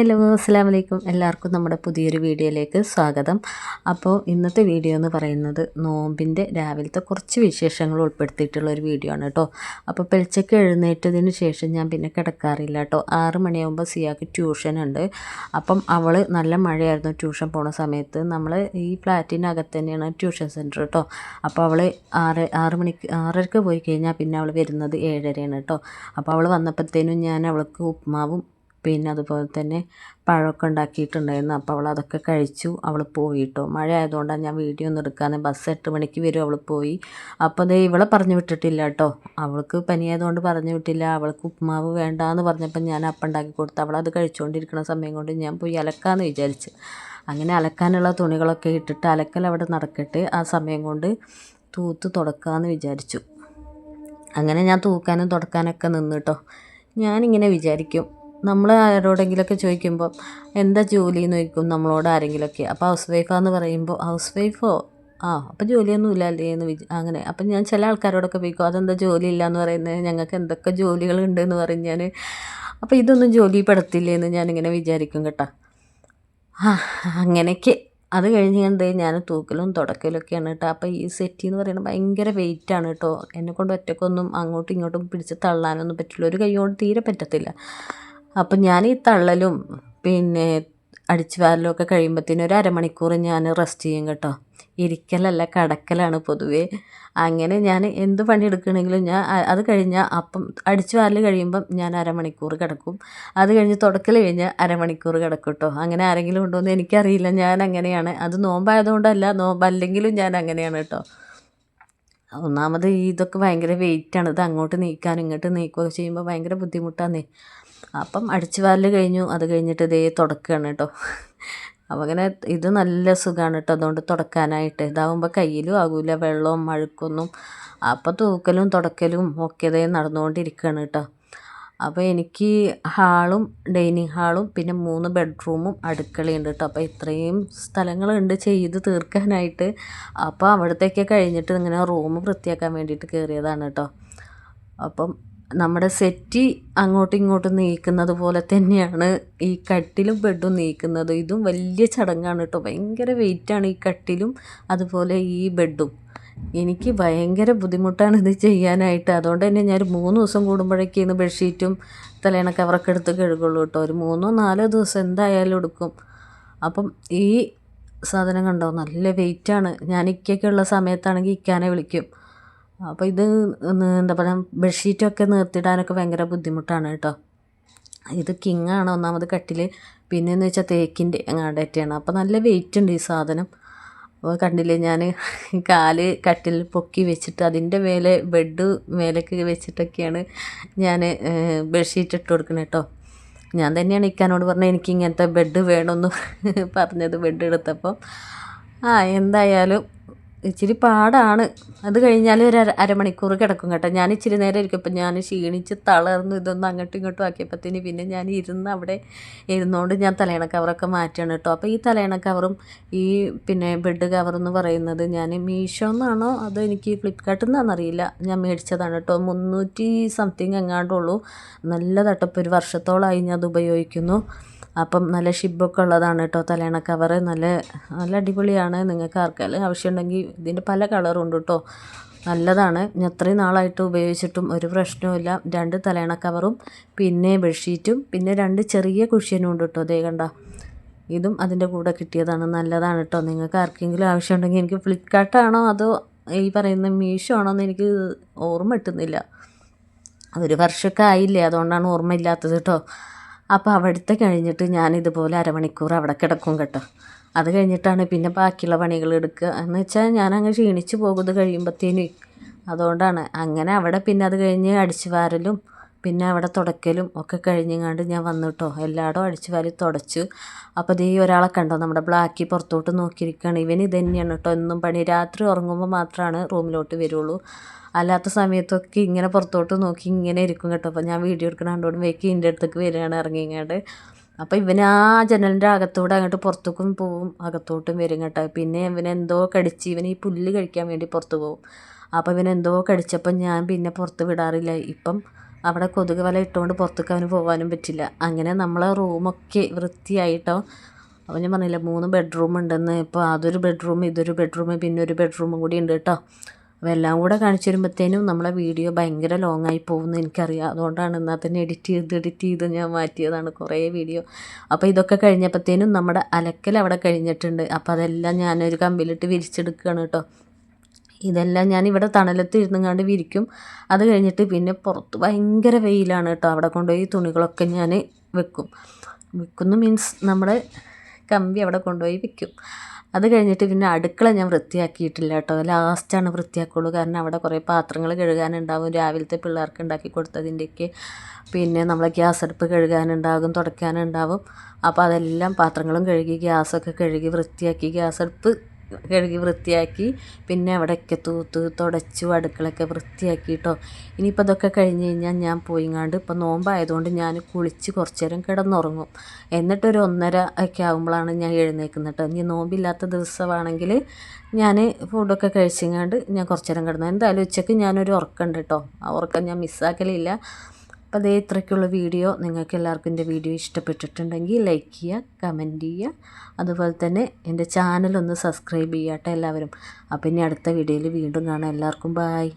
Hello അസ്സലാമു അലൈക്കും. എല്ലാവർക്കും നമ്മുടെ പുതിയൊരു വീഡിയോയിലേക്ക് സ്വാഗതം. അപ്പോൾ ഇന്നത്തെ വീഡിയോ എന്ന് പറയുന്നത് നോമ്പിൻ്റെ രാവിലത്തെ കുറച്ച് വിശേഷങ്ങൾ ഉൾപ്പെടുത്തിയിട്ടുള്ള ഒരു വീഡിയോ ആണ് കേട്ടോ. അപ്പോൾ പെൽച്ചയ്ക്ക് എഴുന്നേറ്റതിന് ശേഷം ഞാൻ പിന്നെ കിടക്കാറില്ല കേട്ടോ. 6 മണിയാകുമ്പോൾ സിയാക്ക് ട്യൂഷൻ ഉണ്ട്. അപ്പം അവൾ നല്ല മഴയായിരുന്നു ട്യൂഷൻ പോണ സമയത്ത്. നമ്മൾ ഈ ഫ്ലാറ്റിനകത്ത് തന്നെയാണ് ട്യൂഷൻ സെൻറ്റർ കേട്ടോ. അപ്പോൾ അവൾ 6:30 പോയി കഴിഞ്ഞാൽ പിന്നെ അവൾ വരുന്നത് 7:30 കേട്ടോ. അപ്പോൾ അവൾ വന്നപ്പോഴത്തേനും ഞാൻ അവൾക്ക് ഉപ്മാവും പിന്നെ അതുപോലെ തന്നെ പഴമൊക്കെ ഉണ്ടാക്കിയിട്ടുണ്ടായിരുന്നു. അപ്പോൾ അവൾ അതൊക്കെ കഴിച്ചു. അവൾ പോയിട്ടോ. മഴ ആയതുകൊണ്ടാണ് ഞാൻ വീഡിയോ ഒന്നും എടുക്കാതെ. ബസ് 8 മണിക്ക് വരും. അവൾ പോയി. അപ്പോൾ അതേ ഇവളെ പറഞ്ഞു വിട്ടിട്ടില്ല കേട്ടോ. അവൾക്ക് പനിയായതുകൊണ്ട് പറഞ്ഞു വിട്ടില്ല. അവൾക്ക് ഉപ്മാവ് വേണ്ടാന്ന് പറഞ്ഞപ്പോൾ ഞാൻ അപ്പം ഉണ്ടാക്കി കൊടുത്തു. അവളത് കഴിച്ചുകൊണ്ടിരിക്കുന്ന സമയം കൊണ്ട് ഞാൻ പോയി അലക്കാമെന്ന് വിചാരിച്ചു. അങ്ങനെ അലക്കാനുള്ള തുണികളൊക്കെ ഇട്ടിട്ട് അലക്കൽ അവിടെ നടക്കട്ടെ, ആ സമയം കൊണ്ട് തൂത്ത് തുടക്കാമെന്ന് വിചാരിച്ചു. അങ്ങനെ ഞാൻ തൂക്കാനും തുടക്കാനൊക്കെ നിന്ന് കേട്ടോ. ഞാനിങ്ങനെ വിചാരിക്കും, നമ്മൾ ആരോടെങ്കിലുമൊക്കെ ചോദിക്കുമ്പോൾ എന്താ ജോലി എന്ന് ചോദിക്കും നമ്മളോട് ആരെങ്കിലുമൊക്കെ. അപ്പോൾ ഹൗസ് വൈഫാന്ന് പറയുമ്പോൾ ഹൗസ് വൈഫോ അപ്പോൾ ജോലിയൊന്നും ഇല്ലല്ലേ എന്ന് അങ്ങനെ. അപ്പം ഞാൻ ചില ആൾക്കാരോടൊക്കെ ചോദിക്കും അതെന്താ ജോലി ഇല്ല എന്ന് പറയുന്നത്, ഞങ്ങൾക്ക് എന്തൊക്കെ ജോലികളുണ്ട് എന്ന് പറയും ഞാൻ. അപ്പോൾ ഇതൊന്നും ജോലി പെടത്തില്ലേ എന്ന് ഞാനിങ്ങനെ വിചാരിക്കും കേട്ടോ. അങ്ങനെയൊക്കെ അത് കഴിഞ്ഞ് കണ്ട് ഞാൻ തൂക്കലും തുടക്കലൊക്കെയാണ് കേട്ടോ. അപ്പോൾ ഈ സെറ്റി എന്ന് പറയുന്നത് ഭയങ്കര വെയിറ്റാണ് കേട്ടോ. എന്നെക്കൊണ്ട് ഒറ്റക്കൊന്നും അങ്ങോട്ടും ഇങ്ങോട്ടും പിടിച്ച് തള്ളാനൊന്നും പറ്റില്ല. ഒരു കൈ കൊണ്ട് തീരെ പറ്റത്തില്ല. അപ്പം ഞാൻ ഈ തള്ളലും പിന്നെ അടിച്ചു വാരലും ഒക്കെ കഴിയുമ്പോഴത്തേനും ഒരു അരമണിക്കൂർ ഞാൻ റെസ്റ്റ് ചെയ്യും കേട്ടോ. ഇരിക്കലല്ല കിടക്കലാണ് പൊതുവേ. അങ്ങനെ ഞാൻ എന്ത് പണിയെടുക്കണമെങ്കിലും ഞാൻ അത് കഴിഞ്ഞാൽ അപ്പം അടിച്ചു വാരൽ കഴിയുമ്പം ഞാൻ അരമണിക്കൂർ കിടക്കും. അത് കഴിഞ്ഞ് തുടക്കൽ കഴിഞ്ഞാൽ അരമണിക്കൂർ കിടക്കും കേട്ടോ. അങ്ങനെ ആരെങ്കിലും ഉണ്ടോ എന്ന് എനിക്കറിയില്ല. ഞാൻ അങ്ങനെയാണ്. അത് നോമ്പായതുകൊണ്ടല്ല, നോമ്പല്ലെങ്കിലും ഞാൻ അങ്ങനെയാണ് കേട്ടോ. ഒന്നാമത് ഇതൊക്കെ ഭയങ്കര വെയിറ്റാണ്. ഇത് അങ്ങോട്ട് നീക്കാനും ഇങ്ങോട്ട് നീക്കുകയൊക്കെ ചെയ്യുമ്പോൾ ഭയങ്കര ബുദ്ധിമുട്ടാന്നേ. അപ്പം അടിച്ചു വാരൽ കഴിഞ്ഞു. അത് കഴിഞ്ഞിട്ട് ഇതേ തുടക്കുകയാണ് കേട്ടോ. അപ്പോൾ അങ്ങനെ ഇത് നല്ല സുഖമാണ് കേട്ടോ. അതുകൊണ്ട് തുടക്കാനായിട്ട് ഇതാവുമ്പോൾ കയ്യിലും ആകില്ല വെള്ളവും മഴുക്കൊന്നും. അപ്പോൾ തൂക്കലും തുടക്കലും ഒക്കെ ഇതേ നടന്നുകൊണ്ടിരിക്കുകയാണ് കേട്ടോ. അപ്പോൾ എനിക്ക് ഹാളും ഡൈനിങ് ഹാളും പിന്നെ 3 ബെഡ്റൂമും അടുക്കളയുണ്ട് കേട്ടോ. അപ്പോൾ ഇത്രയും സ്ഥലങ്ങളുണ്ട് ചെയ്ത് തീർക്കാനായിട്ട്. അപ്പോൾ അവിടത്തേക്ക് കഴിഞ്ഞിട്ട് ഇങ്ങനെ റൂം വൃത്തിയാക്കാൻ വേണ്ടിയിട്ട് കയറിയതാണ് കേട്ടോ. അപ്പം നമ്മുടെ സെറ്റി അങ്ങോട്ടും ഇങ്ങോട്ടും നീക്കുന്നത് പോലെ തന്നെയാണ് ഈ കട്ടിലും ബെഡും നീക്കുന്നത്. ഇതും വലിയ ചടങ്ങാണ് കേട്ടോ. ഭയങ്കര വെയിറ്റാണ് ഈ കട്ടിലും അതുപോലെ ഈ ബെഡും. എനിക്ക് ഭയങ്കര ബുദ്ധിമുട്ടാണ് ഇത് ചെയ്യാനായിട്ട്. അതുകൊണ്ട് തന്നെ ഞാൻ 3 ദിവസം കൂടുമ്പോഴേക്കാണ് ബെഡ്ഷീറ്റും തലേണ കവറൊക്കെ എടുത്ത് കഴുകുള്ളൂ കേട്ടോ. ഒരു 3-4 ദിവസം എന്തായാലും എടുക്കും. അപ്പം ഈ സാധനം കണ്ടോ, നല്ല വെയിറ്റാണ്. ഞാൻ ഇക്കയൊക്കെ ഉള്ള സമയത്താണെങ്കിൽ ഇക്കാനെ വിളിക്കും. അപ്പോൾ ഇത് എന്താ പറയുക, ബെഡ്ഷീറ്റൊക്കെ നിർത്തിയിടാനൊക്കെ ഭയങ്കര ബുദ്ധിമുട്ടാണ് കേട്ടോ. ഇത് കിങ്ങാണ് ഒന്നാമത് കട്ടിൽ. പിന്നെയെന്ന് വെച്ചാൽ തേക്കിൻ്റെ അങ്ങാടേറ്റാണ്. അപ്പോൾ നല്ല വെയിറ്റ് ഉണ്ട് ഈ സാധനം. അപ്പോൾ കണ്ടില്ലേ, ഞാൻ കാല് കട്ടിൽ പൊക്കി വെച്ചിട്ട് അതിൻ്റെ മേലെ ബെഡ് മേലേക്ക് വെച്ചിട്ടൊക്കെയാണ് ഞാൻ ബെഡ്ഷീറ്റ് ഇട്ട് കൊടുക്കുന്നത് കേട്ടോ. ഞാൻ തന്നെയാണ് ഇക്കാനോട് പറഞ്ഞത് എനിക്ക് ഇങ്ങനത്തെ ബെഡ് വേണമെന്ന് പറഞ്ഞത് ബെഡ് എടുത്തപ്പോൾ. എന്തായാലും ഇച്ചിരി പാടാണ്. അത് കഴിഞ്ഞാൽ ഒരു അരമണിക്കൂർ കിടക്കും കേട്ടോ. ഞാൻ ഇച്ചിരി നേരം ഇരിക്കുമ്പോൾ ഞാൻ ക്ഷീണിച്ച് തളർന്നു. ഇതൊന്നും അങ്ങോട്ടും ഇങ്ങോട്ടും ആക്കിയപ്പോഴത്തേന് പിന്നെ ഞാൻ അവിടെ ഇരുന്നുകൊണ്ട് ഞാൻ തലയണ കവറൊക്കെ മാറ്റുകയാണ് കേട്ടോ. അപ്പോൾ ഈ തലയണ കവറും ഈ പിന്നെ ബെഡ് കവറെന്ന് പറയുന്നത് ഞാൻ മീഷോ എന്നാണോ അതോ എനിക്ക് ഫ്ലിപ്കാർട്ടിൽ നിന്നാണെന്നറിയില്ല, ഞാൻ മേടിച്ചതാണ് കേട്ടോ. 300 സംതിങ് എങ്ങാണ്ടുള്ളൂ. നല്ല തട്ടപ്പ്, ഒരു വർഷത്തോളമായി ഞാൻ അത് ഉപയോഗിക്കുന്നു. അപ്പം നല്ല ഷിബൊക്കെ ഉള്ളതാണ് കേട്ടോ തലയണ കവറ്. നല്ല അടിപൊളിയാണ്. നിങ്ങൾക്ക് ആർക്കെങ്കിലും ആവശ്യമുണ്ടെങ്കിൽ ഇതിൻ്റെ പല കളറും ഉണ്ട് കേട്ടോ. നല്ലതാണ്. ഞാൻ അത്രയും നാളായിട്ട് ഉപയോഗിച്ചിട്ടും ഒരു പ്രശ്നവുമില്ല. 2 തലയണ കവറും പിന്നെ ബെഡ്ഷീറ്റും പിന്നെ 2 ചെറിയ കുഷ്യനും ഉണ്ട് കേട്ടോ. അതേ കണ്ട, ഇതും അതിൻ്റെ കൂടെ കിട്ടിയതാണ്. നല്ലതാണ് കേട്ടോ. നിങ്ങൾക്ക് ആർക്കെങ്കിലും ആവശ്യമുണ്ടെങ്കിൽ, എനിക്ക് ഫ്ലിപ്കാർട്ടാണോ അതോ ഈ പറയുന്ന മീഷോ ആണോ എന്ന് എനിക്ക് ഓർമ്മ കിട്ടുന്നില്ല. ഒരു വർഷമൊക്കെ ആയില്ലേ, അതുകൊണ്ടാണ് ഓർമ്മ ഇല്ലാത്തത് കേട്ടോ. അപ്പോൾ അവിടുത്തെ കഴിഞ്ഞിട്ട് ഞാനിതുപോലെ അരമണിക്കൂർ അവിടെ കിടക്കും കേട്ടോ. അത് കഴിഞ്ഞിട്ടാണ് പിന്നെ ബാക്കിയുള്ള പണികൾ എടുക്കുക. എന്ന് വെച്ചാൽ ഞാനങ്ങ് ക്ഷീണിച്ച് പോകുന്നത് കഴിയുമ്പോഴത്തേനും. അതുകൊണ്ടാണ് അങ്ങനെ അവിടെ പിന്നെ അത് കഴിഞ്ഞ് അടിച്ചു വാരലും പിന്നെ അവിടെ തുടക്കലും ഒക്കെ കഴിഞ്ഞങ്ങാണ്ട് ഞാൻ വന്നു കേട്ടോ. എല്ലായിടും അടിച്ചു വാരി തുടച്ചു. അപ്പോൾ ദേ ഒരാളെ കണ്ടോ, നമ്മുടെ ബ്ലാക്കി പുറത്തോട്ട് നോക്കിയിരിക്കുകയാണ്. ഇവൻ ഇത് തന്നെയാണ് കേട്ടോ എന്നും പണി. രാത്രി ഉറങ്ങുമ്പോൾ മാത്രമാണ് റൂമിലോട്ട് വരുള്ളൂ. അല്ലാത്ത സമയത്തൊക്കെ ഇങ്ങനെ പുറത്തോട്ട് നോക്കി ഇങ്ങനെ ഇരിക്കും കേട്ടോ. അപ്പോൾ ഞാൻ വീഡിയോ എടുക്കണ കണ്ടോടും വേക്ക് ഇതിൻ്റെ അടുത്തേക്ക് വരികയാണ് ഇറങ്ങിങ്ങാണ്ട്. അപ്പോൾ ഇവൻ ആ ജനലിൻ്റെ അകത്തൂടെ അങ്ങോട്ട് പുറത്തേക്കും പോവും, അകത്തോട്ടും വരും കേട്ടോ. പിന്നെ ഇവനെന്തോ കടിച്ച്, ഇവൻ ഈ പുല്ല് കഴിക്കാൻ വേണ്ടി പുറത്ത് പോവും. അപ്പോൾ ഇവനെന്തോ കടിച്ചപ്പം ഞാൻ പിന്നെ പുറത്ത് വിടാറില്ല. ഇപ്പം അവിടെ കൊതുക് വല ഇട്ടുകൊണ്ട് പുറത്തേക്ക് അവന് പോകാനും പറ്റില്ല. അങ്ങനെ നമ്മളെ റൂമൊക്കെ വൃത്തിയായിട്ടോ. അപ്പോൾ ഞാൻ പറഞ്ഞില്ല 3 ബെഡ്റൂം ഉണ്ടെന്ന്. ഇപ്പോൾ അതൊരു ബെഡ്റൂം, ഇതൊരു ബെഡ്റൂം, പിന്നെ ഒരു ബെഡ്റൂമും കൂടി ഉണ്ട് കേട്ടോ. അപ്പോൾ എല്ലാം കൂടെ കാണിച്ചു വരുമ്പോഴത്തേനും നമ്മളെ വീഡിയോ ഭയങ്കര ലോങ് ആയി പോകുമെന്ന് എനിക്കറിയാം. അതുകൊണ്ടാണ് എന്നാൽ തന്നെ എഡിറ്റ് ചെയ്ത് ഞാൻ മാറ്റിയതാണ് കുറേ വീഡിയോ. അപ്പോൾ ഇതൊക്കെ കഴിഞ്ഞപ്പോഴത്തേനും നമ്മുടെ അലക്കൽ അവിടെ കഴിഞ്ഞിട്ടുണ്ട്. അപ്പോൾ അതെല്ലാം ഞാനൊരു കമ്പിലിട്ട് വിരിച്ചെടുക്കുകയാണ് കേട്ടോ. ഇതെല്ലാം ഞാൻ ഇവിടെ തണലത്ത് ഇരുന്നങ്ങാണ്ട് വിരിക്കും. അത് കഴിഞ്ഞിട്ട് പിന്നെ പുറത്ത് ഭയങ്കര വെയിലാണ് കേട്ടോ. അവിടെ കൊണ്ടുപോയി തുണികളൊക്കെ ഞാൻ വെക്കുന്നു മീൻസ് നമ്മുടെ കമ്പി അവിടെ കൊണ്ടുപോയി വെക്കും. അത് കഴിഞ്ഞിട്ട് പിന്നെ അടുക്കള ഞാൻ വൃത്തിയാക്കിയിട്ടില്ല കേട്ടോ. ലാസ്റ്റാണ് വൃത്തിയാക്കുള്ളൂ. കാരണം അവിടെ കുറേ പാത്രങ്ങൾ കഴുകാനുണ്ടാവും. രാവിലത്തെ പിള്ളേർക്ക് ഉണ്ടാക്കി കൊടുത്തതിൻ്റെയൊക്കെ. പിന്നെ നമ്മളെ ഗ്യാസ് അടുപ്പ് കഴുകാനുണ്ടാകും, തുടയ്ക്കാനുണ്ടാവും. അപ്പോൾ അതെല്ലാം പാത്രങ്ങളും കഴുകി ഗ്യാസൊക്കെ കഴുകി വൃത്തിയാക്കി, ഗ്യാസ് അടുപ്പ് കഴുകി വൃത്തിയാക്കി, പിന്നെ അവിടെയൊക്കെ തൂത്ത് തുടച്ചു അടുക്കളയൊക്കെ വൃത്തിയാക്കി കേട്ടോ. ഇനിയിപ്പോൾ ഇതൊക്കെ കഴിഞ്ഞ് കഴിഞ്ഞാൽ ഞാൻ പോയിങ്ങാണ്ട്, ഇപ്പോൾ നോമ്പായതുകൊണ്ട് ഞാൻ കുളിച്ച് കുറച്ച് നേരം കിടന്നുറങ്ങും. എന്നിട്ടൊരു 1:30 ഒക്കെ ആകുമ്പോഴാണ് ഞാൻ എഴുന്നേൽക്കുന്നത് കേട്ടോ. ഇനി നോമ്പില്ലാത്ത ദിവസമാണെങ്കിൽ ഞാൻ ഫുഡൊക്കെ കഴിച്ചങ്ങാണ്ട് ഞാൻ കുറച്ച് നേരം കിടന്നു. എന്തായാലും ഉച്ചയ്ക്ക് ഞാനൊരു ഉറക്കമുണ്ട് കേട്ടോ. ആ ഉറക്കം ഞാൻ മിസ്സാക്കലില്ല. അപ്പോൾ അതേ ഇത്രയ്ക്കുള്ള വീഡിയോ. നിങ്ങൾക്ക് എല്ലാവർക്കും എൻ്റെ വീഡിയോ ഇഷ്ടപ്പെട്ടിട്ടുണ്ടെങ്കിൽ ലൈക്ക് ചെയ്യുക, കമൻറ്റ് ചെയ്യുക. അതുപോലെ തന്നെ എൻ്റെ ചാനലൊന്ന് സബ്സ്ക്രൈബ് ചെയ്യാട്ടെ എല്ലാവരും. അപ്പോൾ ഇനി അടുത്ത വീഡിയോയിൽ വീണ്ടും കാണാം. എല്ലാവർക്കും ബായ്.